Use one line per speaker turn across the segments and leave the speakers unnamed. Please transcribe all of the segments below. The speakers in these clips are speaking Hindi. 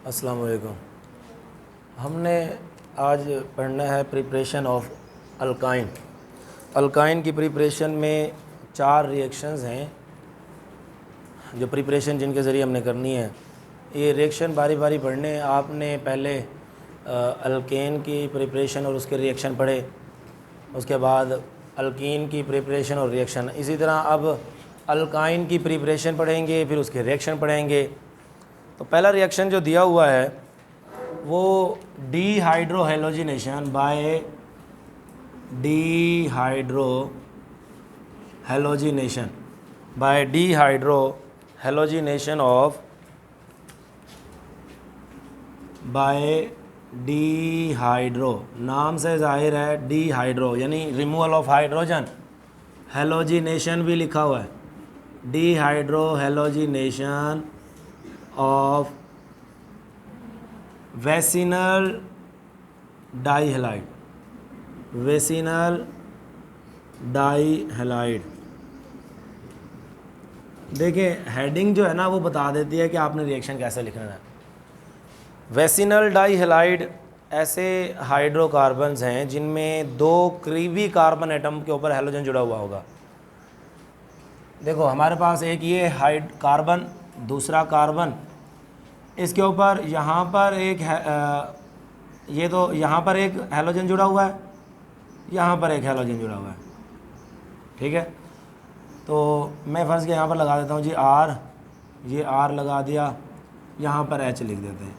अस्सलाम वालेकुम। हमने आज पढ़ना है प्रिपरेशन ऑफ अल्काइन। अल्काइन की प्रिपरेशन में 4 रिएक्शंस हैं जो प्रिपरेशन जिनके ज़रिए हमने करनी है। ये रिएक्शन बारी बारी पढ़ने। आपने पहले अल्केन की प्रिपरेशन और उसके रिएक्शन पढ़े, उसके बाद अल्कीन की प्रिपरेशन और रिएक्शन। इसी तरह अब अल्काइन की प्रिपरेशन पढ़ेंगे, फिर उसके रिएक्शन पढ़ेंगे। तो पहला रिएक्शन जो दिया हुआ है वो dehydrohalogenation by dehydrohalogenation of dehydro, नाम से जाहिर है डीहाइड्रो यानी रिमूवल ऑफ हाइड्रोजन। हेलोजिनेशन भी लिखा हुआ है, डीहाइड्रोहेलोजिनेशन ऑफ वेसिनल डाइहैलाइड। देखिए हेडिंग जो है ना वो बता देती है कि आपने रिएक्शन कैसे लिखना है। वेसिनल डाइहैलाइड ऐसे हाइड्रोकार्बन्स हैं जिनमें 2 करीबी कार्बन एटम के ऊपर हेलोजन जुड़ा हुआ होगा। देखो हमारे पास एक ये कार्बन, दूसरा कार्बन, इसके ऊपर यहाँ पर एक ये तो यहाँ पर एक हेलोजन जुड़ा हुआ है, यहाँ पर एक हेलोजन जुड़ा हुआ है। ठीक है, तो मैं फ़र्ज़ के यहाँ पर लगा देता हूँ जी R, ये R लगा दिया, यहाँ पर H लिख देते हैं।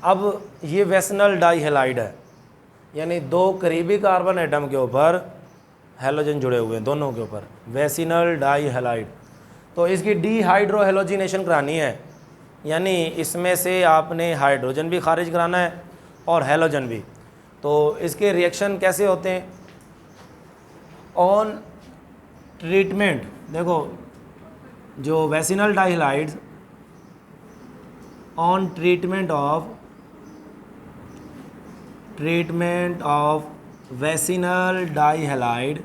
अब ये वेसिनल डाइहैलाइड है यानी 2 करीबी कार्बन एटम के ऊपर हेलोजन जुड़े हुए हैं, दोनों के ऊपर वेसिनल डाइहैलाइड। तो इसकी डीहाइड्रोहेलोजिनेशन करानी है यानी इसमें से आपने हाइड्रोजन भी खारिज कराना है और हेलोजन भी। तो इसके रिएक्शन कैसे होते हैं? ऑन ट्रीटमेंट, देखो जो वेसिनल डाइहैलाइड्स ऑन ट्रीटमेंट ऑफ वेसिनल डाइहैलाइड,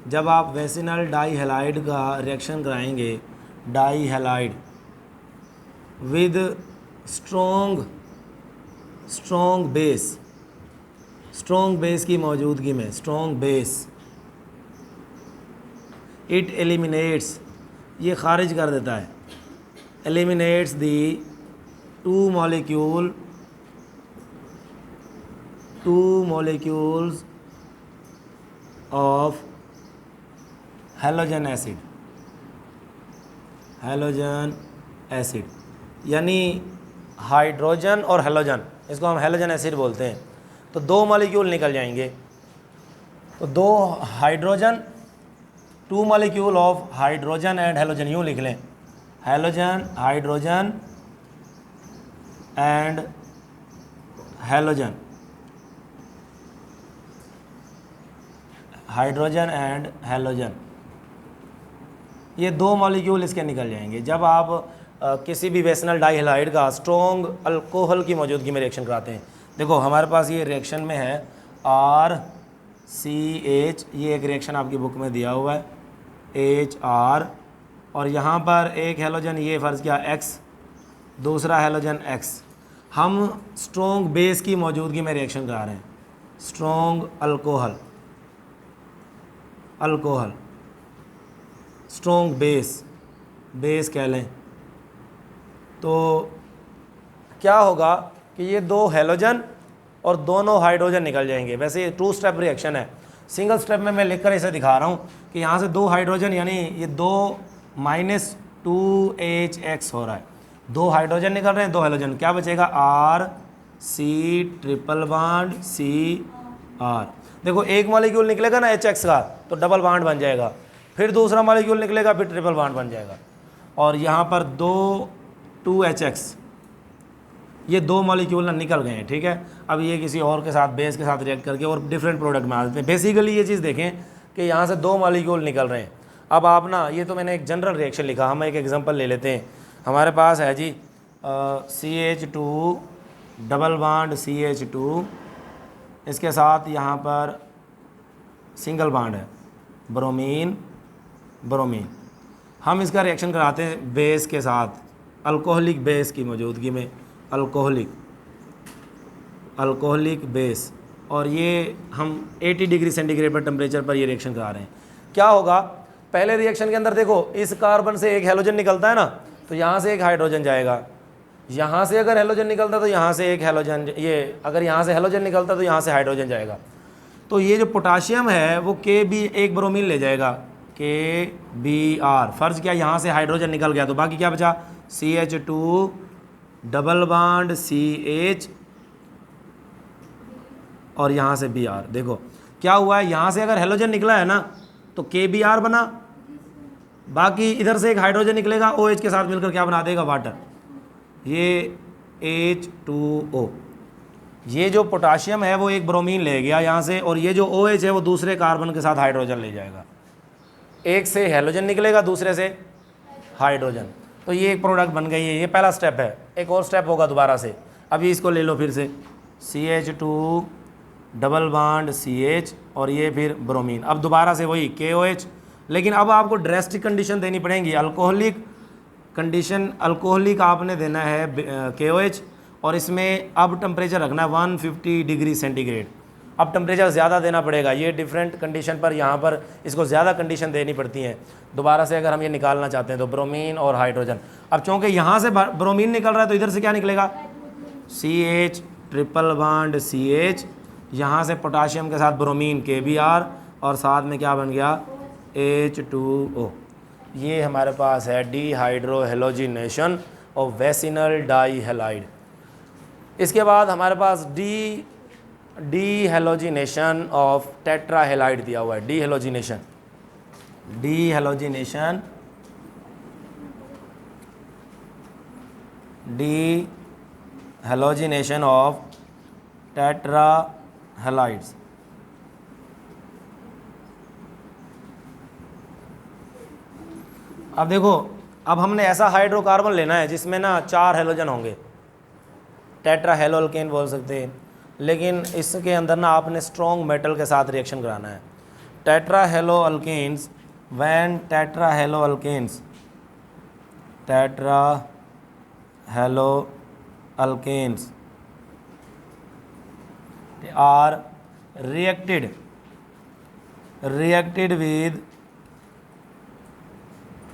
जब आप वेसिनल डाइहैलाइड का रिएक्शन कराएंगे, डाइहैलाइड विद स्ट्रॉन्ग बेस की मौजूदगी में, स्ट्रॉन्ग बेस, इट एलिमिनेट्स, ये खारिज कर देता है, eliminates the two molecules of halogen acid यानी हाइड्रोजन और हैलोजन, इसको हम हैलोजन एसिड बोलते हैं। तो 2 मॉलिक्यूल निकल जाएंगे। तो 2 hydrogen, 2 molecule of hydrogen and halogen, यूँ लिख लें, hydrogen and halogen, hydrogen and halogen, ये 2 मॉलिक्यूल इसके निकल जाएंगे जब आप किसी भी वेसिनल डाइहैलाइड का स्ट्रॉन्ग अल्कोहल की मौजूदगी में रिएक्शन कराते हैं। देखो हमारे पास ये रिएक्शन में है RCH, ये एक रिएक्शन आपकी बुक में दिया हुआ है, HR, और यहाँ पर एक हेलोजन, ये फ़र्ज़ किया X, दूसरा हेलोजन X। हम स्ट्रॉन्ग बेस की मौजूदगी में रिएक्शन करा रहे हैं, स्ट्रॉन्ग अल्कोहल, स्ट्रॉन्ग बेस कह लें। तो क्या होगा कि ये 2 हेलोजन और दोनों हाइड्रोजन निकल जाएंगे। वैसे ये 2 स्टेप रिएक्शन है, सिंगल स्टेप में मैं लिखकर इसे दिखा रहा हूँ कि यहाँ से 2 हाइड्रोजन यानी ये 2 - 2HX हो रहा है, 2 हाइड्रोजन निकल रहे हैं, 2 हेलोजन, क्या बचेगा RC∭CR। देखो एक मॉलिक्यूल निकलेगा ना HX का तो डबल बॉन्ड बन जाएगा, फिर दूसरा मॉलिक्यूल निकलेगा फिर ट्रिपल बॉन्ड बन जाएगा, और यहाँ पर 2HX, ये 2 मॉलिक्यूल ना निकल गए हैं। ठीक है, अब ये किसी और के साथ, बेस के साथ रिएक्ट करके और डिफरेंट प्रोडक्ट में आ जाते हैं। बेसिकली ये चीज़ देखें कि यहाँ से 2 मॉलिक्यूल निकल रहे हैं। अब आप ना, ये तो मैंने एक जनरल रिएक्शन लिखा, हम एक एग्जांपल ले लेते हैं। हमारे पास है जी CH2 डबल बॉन्ड CH2, इसके साथ यहाँ पर सिंगल बॉन्ड है ब्रोमीन। हम इसका रिएक्शन कराते हैं बेस के साथ, अल्कोहलिक बेस की मौजूदगी में, अल्कोहलिक बेस, और ये हम 80 डिग्री सेंटीग्रेड पर टेम्परेचर पर ये रिएक्शन करा रहे हैं। क्या होगा, पहले रिएक्शन के अंदर देखो इस कार्बन से एक हेलोजन निकलता है ना, तो यहाँ से एक हाइड्रोजन जाएगा, यहाँ से अगर हेलोजन निकलता तो यहाँ से एक हेलोजन, ये अगर यहाँ से हेलोजन निकलता तो यहाँ से हाइड्रोजन जाएगा। तो ये जो पोटाशियम है वो एक ब्रोमीन ले जाएगा, KBr। फ़र्ज़ क्या, यहाँ से हाइड्रोजन निकल गया तो बाकी क्या बचा, CH2 डबल बॉन्ड CH और यहाँ से Br। देखो क्या हुआ है, यहाँ से अगर हेलोजन निकला है ना तो KBr बना, बाकी इधर से एक हाइड्रोजन निकलेगा, OH के साथ मिलकर क्या बना देगा, वाटर, ये H2O। ये जो पोटाशियम है वो एक ब्रोमीन ले गया यहाँ से, और ये जो OH है वो दूसरे कार्बन के साथ हाइड्रोजन ले जाएगा, एक से हेलोजन निकलेगा दूसरे से हाइड्रोजन, तो ये एक प्रोडक्ट बन गई है। ये पहला स्टेप है। एक और स्टेप होगा दोबारा से, अभी इसको ले लो फिर से, CH2 डबल बॉन्ड CH और ये फिर ब्रोमीन, अब दोबारा से वही KOH, लेकिन अब आपको ड्रेस्टिक कंडीशन देनी पड़ेगी, अल्कोहलिक कंडीशन, अल्कोहलिक आपने देना है KOH, और इसमें अब टेम्परेचर रखना है 150 डिग्री सेंटीग्रेड। अब टेम्परेचर ज़्यादा देना पड़ेगा, ये डिफरेंट कंडीशन पर यहाँ पर इसको ज़्यादा कंडीशन देनी पड़ती हैं। दोबारा से अगर हम ये निकालना चाहते हैं तो ब्रोमीन और हाइड्रोजन, अब चूँकि यहाँ से ब्रोमीन निकल रहा है तो इधर से क्या निकलेगा, CH ट्रिपल बॉन्ड CH, यहाँ से पोटाशियम के साथ ब्रोमीन KBr, और साथ में क्या बन गया, H2O। ये हमारे पास है डिहाइड्रोहेलोजिनेशन और वेसिनल डाईहेलाइड। इसके बाद हमारे पास डीहेलोजिनेशन ऑफ टेट्राहेलाइड दिया हुआ है, डीहेलोजिनेशन ऑफ टेट्राहेलाइड्स। अब देखो, अब हमने ऐसा हाइड्रोकार्बन लेना है जिसमें ना 4 हेलोजन होंगे, टेट्राहेलोअल्केन बोल सकते हैं, लेकिन इसके अंदर ना आपने स्ट्रॉन्ग मेटल के साथ रिएक्शन कराना है। Tetrahaloalkanes, when tetrahaloalkanes are reacted with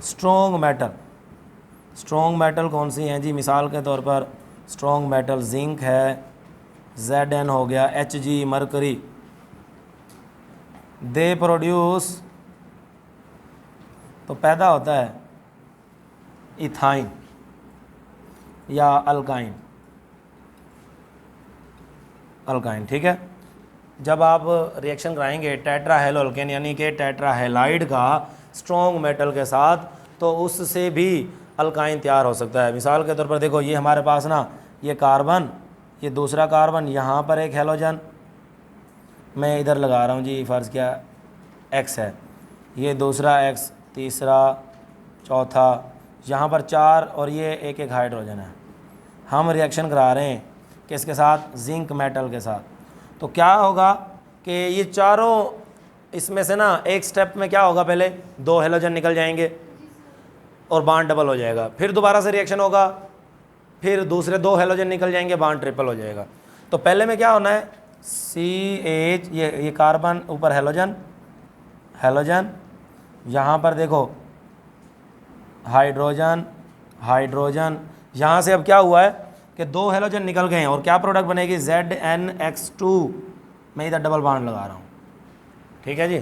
strong metal कौन सी हैं जी, मिसाल के तौर पर स्ट्रॉन्ग मेटल जिंक है, Zn हो गया, Hg मरकरी, दे प्रोड्यूस, तो पैदा होता है इथाइन या अल्काइन, ठीक है। जब आप रिएक्शन कराएंगे टेट्राहेलोअल्केन यानी कि टेट्राहेलाइड का स्ट्रॉन्ग मेटल के साथ, तो उससे भी अल्काइन तैयार हो सकता है। मिसाल के तौर पर देखो, ये हमारे पास ना ये कार्बन, ये दूसरा कार्बन, यहाँ पर एक हेलोजन, मैं इधर लगा रहा हूँ जी, फ़र्ज़ क्या X है, ये दूसरा X, तीसरा, चौथा, यहाँ पर 4 और ये एक हाइड्रोजन है। हम रिएक्शन करा रहे हैं किसके साथ, जिंक मेटल के साथ। तो क्या होगा कि ये चारों इसमें से ना एक स्टेप में क्या होगा, पहले 2 हेलोजन निकल जाएंगे और बॉन्ड डबल हो जाएगा, फिर दोबारा से रिएक्शन होगा, फिर दूसरे 2 हेलोजन निकल जाएंगे, बॉन्ड ट्रिपल हो जाएगा। तो पहले में क्या होना है, CH, ये कार्बन, ऊपर हेलोजन, यहाँ पर देखो हाइड्रोजन, यहाँ से अब क्या हुआ है कि 2 हेलोजन निकल गए हैं और क्या प्रोडक्ट बनेगी, ZnX2। मैं इधर डबल बॉन्ड लगा रहा हूँ, ठीक है जी।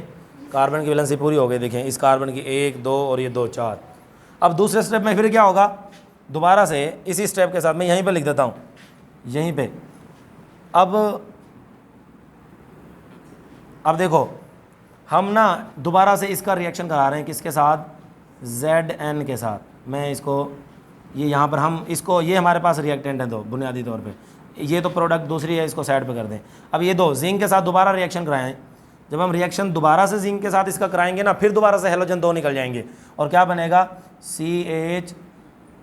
कार्बन की वैलेंसी पूरी हो गई, देखें इस कार्बन की 1, 2 और ये 2, 4। अब दूसरे स्टेप में फिर क्या होगा, दोबारा से इसी स्टेप के साथ मैं यहीं पे लिख देता हूँ, यहीं पे। अब देखो, हम ना दोबारा से इसका रिएक्शन करा रहे हैं किसके साथ, Zn के साथ। मैं इसको ये यहाँ पर हम इसको, ये हमारे पास रिएक्टेंट है 2 बुनियादी तौर पे, ये तो प्रोडक्ट दूसरी है, इसको साइड पे कर दें। अब ये 2 जिंक के साथ दोबारा रिएक्शन कराएं, जब हम रिएक्शन दोबारा से जिंक के साथ इसका कराएंगे ना, फिर दोबारा से हेलोजन 2 निकल जाएंगे और क्या बनेगा, CH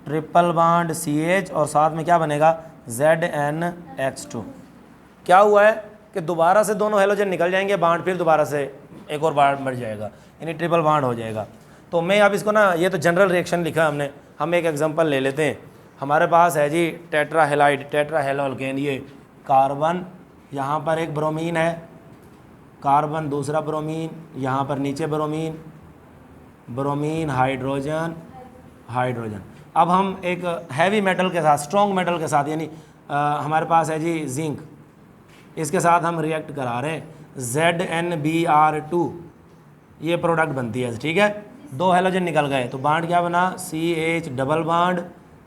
ट्रिपल बॉन्ड CH और साथ में क्या बनेगा, ZnX2। क्या हुआ है कि दोबारा से दोनों हेलोजन निकल जाएंगे, बॉन्ड फिर दोबारा से एक और बॉन्ड मर जाएगा, यानी ट्रिपल बॉन्ड हो जाएगा। तो मैं अब इसको ना, ये तो जनरल रिएक्शन लिखा हमने, हम एक एग्जांपल ले लेते हैं हमारे पास है जी टेट्राहेलाइड, टेट्राहेलोअल्केन, ये कार्बन, यहाँ पर एक ब्रोमीन है, कार्बन दूसरा ब्रोमीन, यहाँ पर नीचे ब्रोमीन, ब्रोमीन हाइड्रोजन, हाइड्रोजन। अब हम एक हैवी मेटल के साथ, स्ट्रॉन्ग मेटल के साथ, यानी हमारे पास है जी जिंक, इसके साथ हम रिएक्ट करा रहे हैं, ZnBr2, ये प्रोडक्ट बनती है, ठीक है। 2 हैलोजन निकल गए तो बांड क्या बना, CH डबल बांड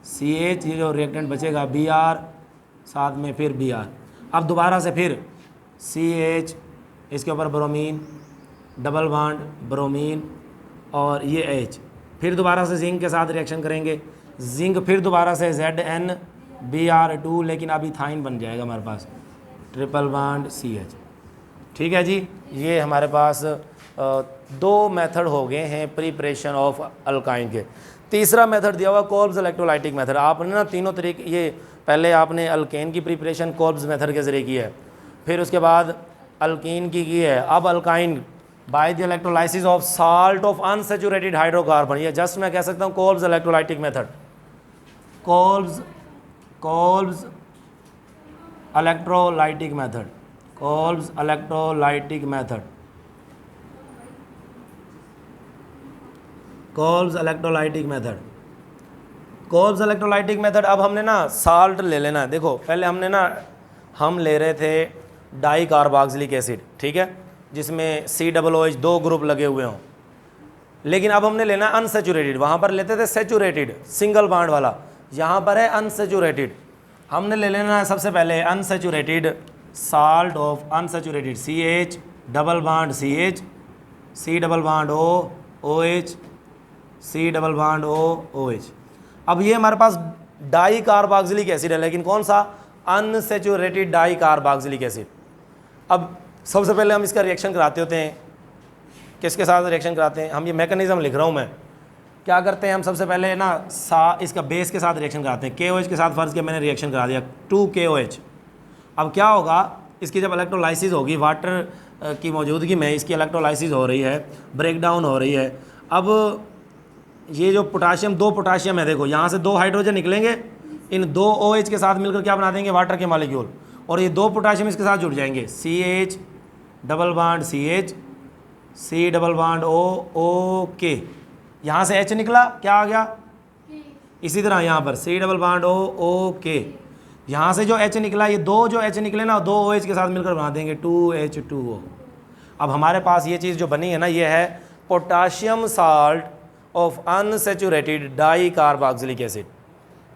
CH, ये जो रिएक्टेंट बचेगा Br, साथ में फिर Br। अब दोबारा से फिर CH, इसके ऊपर ब्रोमीन, डबल बांड ब्रोमीन और ये H, फिर दोबारा से जिंक के साथ रिएक्शन करेंगे, जिंक फिर दोबारा से ZnBr2, लेकिन अब इथाइन बन जाएगा हमारे पास, ट्रिपल बांड CH, ठीक है जी। ये हमारे पास 2 मेथड हो गए हैं प्रिपरेशन ऑफ अल्काइन के। तीसरा मेथड दिया हुआ कोल्ब्स इलेक्ट्रोलाइटिक मेथड। आपने ना तीनों तरीके, ये पहले आपने अल्केन की प्रिपरेशन कोल्ब्स मेथड के ज़रिए की है, फिर उसके बाद अल्कीन की है, अब alkyne by the electrolysis of salt of unsaturated hydrocarbon, ये जस्ट मैं कह सकता हूँ Kolbe's electrolytic method, Kolbe's electrolytic method, Kolbe's electrolytic method, Kolbe's electrolytic method, Kolbe's electrolytic method. अब हमने ना साल्ट ले लेना है। देखो पहले हमने ना, हम ले रहे थे डाई कार्बोक्सिलिक एसिड, ठीक है, जिसमें COOH 2 ग्रुप लगे हुए हों, लेकिन अब हमने लेना है अनसेचुरेटेड। वहाँ पर लेते थे सेचुरेटेड सिंगल बांड वाला, यहाँ पर है अनसेचुरेटेड। हमने ले लेना है सबसे पहले unsaturated salt of unsaturated, CH double bond CH, C double bond O OH, C double bond O OH। अब ये हमारे पास डाई कार्बोक्सिलिक एसिड है, लेकिन कौन सा, अनसेचुरेटेड डाई कार्बोक्सिलिक एसिड। अब सबसे पहले हम इसका रिएक्शन कराते होते हैं, किसके साथ रिएक्शन कराते हैं, हम ये मैकेनिज्म लिख रहा हूँ मैं, क्या करते हैं हम सबसे पहले ना इसका बेस के साथ रिएक्शन कराते हैं, KOH के साथ, फ़र्ज़ किया मैंने रिएक्शन करा दिया 2KOH। अब क्या होगा, इसकी जब इलेक्ट्रोलाइसिस होगी, वाटर की मौजूदगी में इसकी इलेक्ट्रोलाइसिस हो रही है, ब्रेक डाउन हो रही है। अब ये जो पोटाशियम, 2 पोटाशियम है, देखो यहाँ से 2 हाइड्रोजन निकलेंगे, इन 2 OH के साथ मिलकर क्या बना देंगे, वाटर के मॉलिक्यूल, और ये 2 पोटाशियम इसके साथ जुड़ जाएंगे, CH double bond CH, C double bond O K, यहाँ से H निकला, क्या आ गया, इसी तरह यहाँ पर C double bond O K, यहाँ से जो H निकला, ये 2 जो H निकले ना, 2 OH के साथ मिलकर बना देंगे 2H2O। अब हमारे पास ये चीज़ जो बनी है ना, ये है potassium salt of unsaturated di carboxylic acid,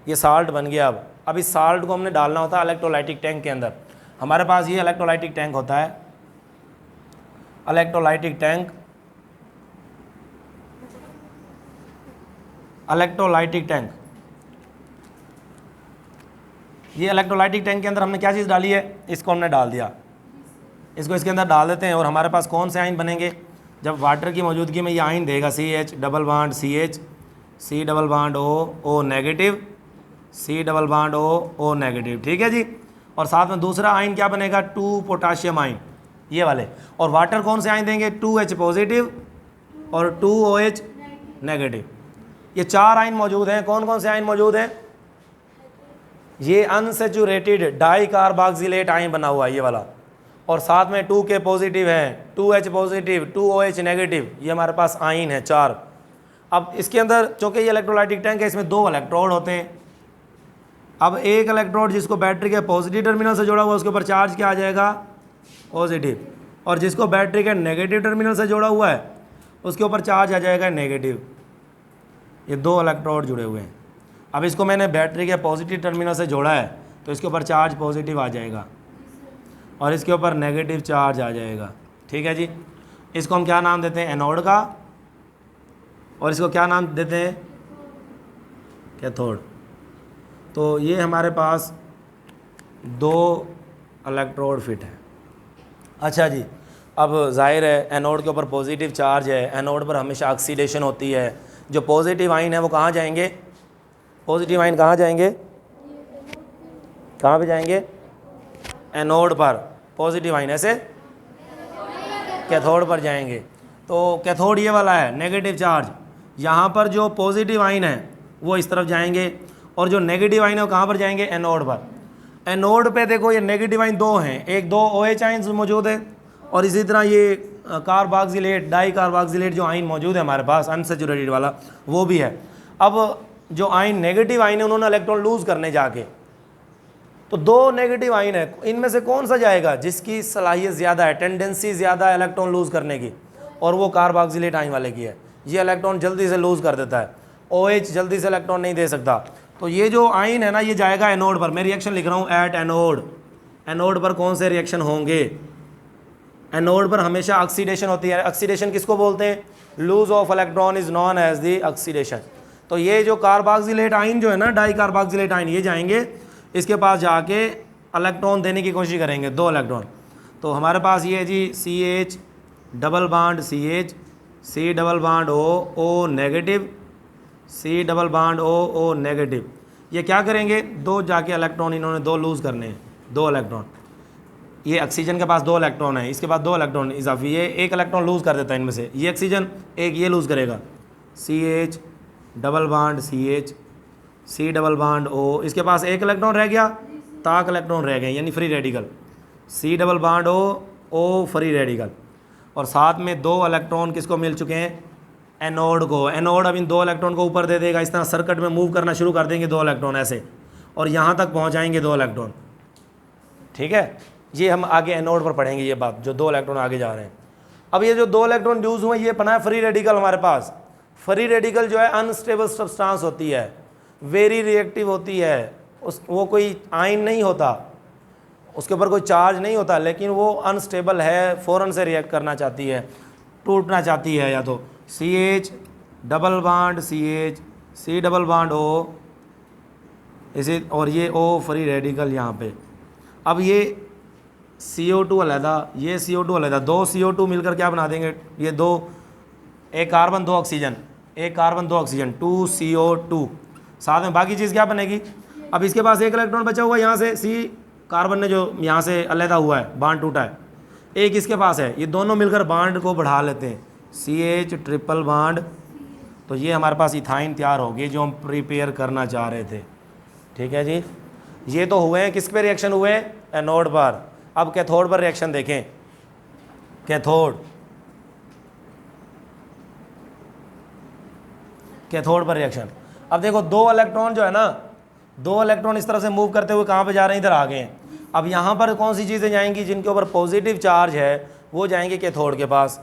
ये साल्ट बन गया। अब इस साल्ट को हमने डालना होता है इलेक्ट्रोलाइटिक टैंक के अंदर। हमारे पास ये इलेक्ट्रोलाइटिक टैंक होता है, इलेक्ट्रोलाइटिक टैंक, इलेक्ट्रोलाइटिक टैंक, ये इलेक्ट्रोलाइटिक टैंक के अंदर हमने क्या चीज़ डाली है, इसको हमने डाल दिया, इसको इसके अंदर डाल देते हैं, और हमारे पास कौन से आयन बनेंगे, जब वाटर की मौजूदगी में ये आयन देगा, CH double bond CH, C double bond O negative, C double bond O negative, ठीक है जी। और साथ में दूसरा आयन क्या बनेगा, 2 पोटाशियम आयन, ये वाले, और वाटर कौन से आयन देंगे, 2H पॉजिटिव और 2OH नेगेटिव। ये 4 आयन मौजूद हैं। कौन कौन से आयन मौजूद हैं, ये अनसेचुरेटेड डाई कार्बोक्सिलेट आयन बना हुआ है ये वाला, और साथ में 2K पॉजिटिव है, 2H पॉजिटिव, 2OH नेगेटिव, ये हमारे पास आयन है 4। अब इसके अंदर चूँकि ये इलेक्ट्रोलाइटिक टैंक है, इसमें 2 इलेक्ट्रोड होते हैं। अब एक इलेक्ट्रोड जिसको बैटरी के पॉजिटिव टर्मिनल से जोड़ा हुआ, उसके ऊपर चार्ज क्या आ जाएगा, पॉजिटिव, और जिसको बैटरी के नेगेटिव टर्मिनल से जोड़ा हुआ है, उसके ऊपर चार्ज आ जाएगा नेगेटिव। ये 2 इलेक्ट्रोड जुड़े हुए हैं। अब इसको मैंने बैटरी के पॉजिटिव टर्मिनल से जोड़ा है, तो इसके ऊपर चार्ज पॉजिटिव आ जाएगा और इसके ऊपर नेगेटिव चार्ज आ जाएगा, ठीक है जी। इसको हम क्या नाम देते हैं, एनोड का, और इसको क्या नाम देते हैं, कैथोड। तो ये हमारे पास 2 इलेक्ट्रोड फिट है। अच्छा जी, अब जाहिर है एनोड के ऊपर पॉजिटिव चार्ज है, एनोड पर हमेशा ऑक्सीडेशन होती है। जो पॉजिटिव आयन है वो कहाँ जाएंगे, पॉजिटिव आयन कहाँ जाएंगे, कहाँ पे जाएंगे, एनोड पर। पॉजिटिव आयन ऐसे कैथोड पर जाएंगे। तो कैथोड ये वाला है, नेगेटिव चार्ज। यहाँ पर जो पॉजिटिव आयन है वो इस तरफ जाएंगे, और जो नेगेटिव आइन है वो कहाँ पर जाएंगे, एनोड पर। एनोड पे देखो ये नेगेटिव आइन दो हैं, एक दो OH आइंस मौजूद है और इसी तरह ये कार्बोक्सिलेट डाई कार्बोक्सिलेट जो आइन मौजूद है हमारे पास अनसैचुरेटेड वाला वो भी है। अब जो आइन नेगेटिव आइन है उन्होंने इलेक्ट्रॉन लूज़ करने जाके, तो दो नेगेटिव आइन है, इनमें से कौन सा जाएगा जिसकी सलाहियत ज़्यादा है, टेंडेंसी ज़्यादा है इलेक्ट्रॉन लूज़ करने की, और वो कार्बोक्सिलेट आइन वाले की है। ये इलेक्ट्रॉन जल्दी से लूज़ कर देता है, OH जल्दी से इलेक्ट्रॉन नहीं दे सकता। तो ये जो आइन है ना ये जाएगा एनोड पर। मैं रिएक्शन लिख रहा हूँ एट एनोड। एनोड पर कौन से रिएक्शन होंगे, एनोड पर हमेशा ऑक्सीडेशन होती है। ऑक्सीडेशन किसको बोलते हैं, lose of electron is known as the oxidation. तो ये जो कार्बोक्सिलेट आइन जो है ना, डाई कार्बोक्सिलेट आइन, ये जाएंगे इसके पास जाके इलेक्ट्रॉन देने की कोशिश करेंगे, 2 इलेक्ट्रॉन। तो हमारे पास ये है जी CH डबल बाड CH, C डबल बाड O नेगेटिव, C डबल बाड O नेगेटिव। ये क्या करेंगे, 2 जाके इलेक्ट्रॉन इन्होंने 2 लूज़ करने हैं, 2 इलेक्ट्रॉन। ये ऑक्सीजन के पास 2 इलेक्ट्रॉन है, इसके पास 2 इलेक्ट्रॉन इजाफी, ये 1 इलेक्ट्रॉन लूज़ कर देता है इनमें से, ये ऑक्सीजन एक ये लूज़ करेगा, CH डबल बाड CH, C डबल बाड O, इसके पास 1 इलेक्ट्रॉन रह गया, ताक इलेक्ट्रॉन रह गए यानी फ्री रेडिकल, C डबल बाड O फ्री रेडिकल, और साथ में 2 इलेक्ट्रॉन किसको मिल चुके हैं, एनोड को। एनोड अब इन 2 इलेक्ट्रॉन को ऊपर दे देगा, इस तरह सर्किट में मूव करना शुरू कर देंगे 2 इलेक्ट्रॉन ऐसे, और यहाँ तक पहुँचाएंगे 2 इलेक्ट्रॉन। ठीक है, ये हम आगे एनोड पर पढ़ेंगे ये बात, जो 2 इलेक्ट्रॉन आगे जा रहे हैं। अब ये जो 2 इलेक्ट्रॉन यूज़ हुए ये बना है फ्री रेडिकल हमारे पास। फ्री रेडिकल जो है अनस्टेबल सब्सटेंस होती है, वेरी रिएक्टिव होती है, वो कोई आइन नहीं होता, उसके ऊपर कोई चार्ज नहीं होता, लेकिन वो अनस्टेबल है, फ़ौरन से रिएक्ट करना चाहती है, टूटना चाहती है। या तो CH डबल बाड CH, C डबल बाड O इसे, और ये O फ्री रेडिकल यहाँ पे। अब ये CO2 अलहदा, ये CO2 अलहदा, 2 CO2 मिलकर क्या बना देंगे, ये 2, एक कार्बन 2 ऑक्सीजन, एक कार्बन 2 ऑक्सीजन, 2 CO2, साथ में बाकी चीज़ क्या बनेगी। अब इसके पास 1 इलेक्ट्रॉन बचा हुआ है यहाँ से, C कार्बन ने जो यहाँ से अलहदा हुआ है, बांड टूटा है, एक इसके पास है, ये दोनों मिलकर बांड को बढ़ा लेते हैं, CH ट्रिपल बांड। तो ये हमारे पास इथाइन तैयार होगी जो हम प्रिपेयर करना चाह रहे थे। ठीक है जी, ये तो हुए हैं, किस पे रिएक्शन हुए, एनोड पर। अब कैथोड पर रिएक्शन देखें, कैथोड पर रिएक्शन। अब देखो 2 इलेक्ट्रॉन जो है ना, 2 इलेक्ट्रॉन इस तरह से मूव करते हुए कहाँ पे जा रहे हैं, इधर आ गए हैं। अब यहाँ पर कौन सी चीज़ें जाएंगी जिनके ऊपर पॉजिटिव चार्ज है, वो जाएंगे कैथोड के पास।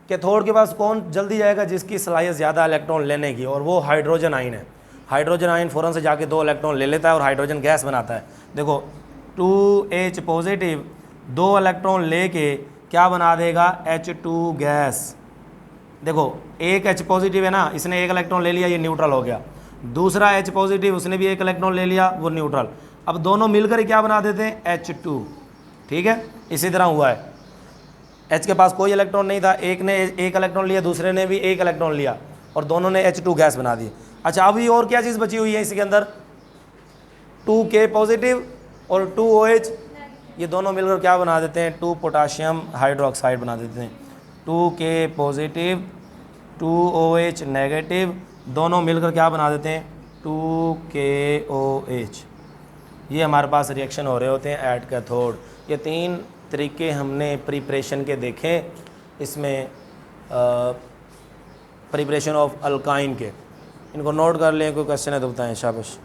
कैथोड के पास कौन जल्दी जाएगा, जिसकी सलाहियत ज़्यादा इलेक्ट्रॉन लेने की, और वो हाइड्रोजन आइन है। हाइड्रोजन आइन फ़ौरन से जाके 2 इलेक्ट्रॉन ले लेता है और हाइड्रोजन गैस बनाता है। देखो 2H पॉजिटिव 2 इलेक्ट्रॉन लेके क्या बना देगा, H2 गैस। देखो एक H पॉजिटिव है ना, इसने 1 इलेक्ट्रॉन ले लिया, ये न्यूट्रल हो गया। दूसरा H पॉजिटिव, उसने भी 1 इलेक्ट्रॉन ले लिया, वो न्यूट्रल। अब दोनों मिलकर ही क्या बना देते हैं, H2। ठीक है, इसी तरह हुआ है, H के पास कोई इलेक्ट्रॉन नहीं था, एक ने 1 इलेक्ट्रॉन लिया, दूसरे ने भी 1 इलेक्ट्रॉन लिया, और दोनों ने H2 गैस बना दी। अच्छा, अभी और क्या चीज़ बची हुई है इसके अंदर, 2K पॉजिटिव और 2OH, ये दोनों मिलकर क्या बना देते हैं, 2 पोटाशियम हाइड्रोक्साइड बना देते हैं। 2K पॉजिटिव 2OH नेगेटिव, दोनों मिलकर क्या बना देते हैं, 2KOH। ये हमारे पास रिएक्शन हो रहे होते हैं एट कैथोड। ये 3 तरीके हमने प्रिपरेशन के देखे, इसमें प्रिपरेशन ऑफ अल्काइन के। इनको नोट कर लें, कोई क्वेश्चन है तो बताएं, शाबाश।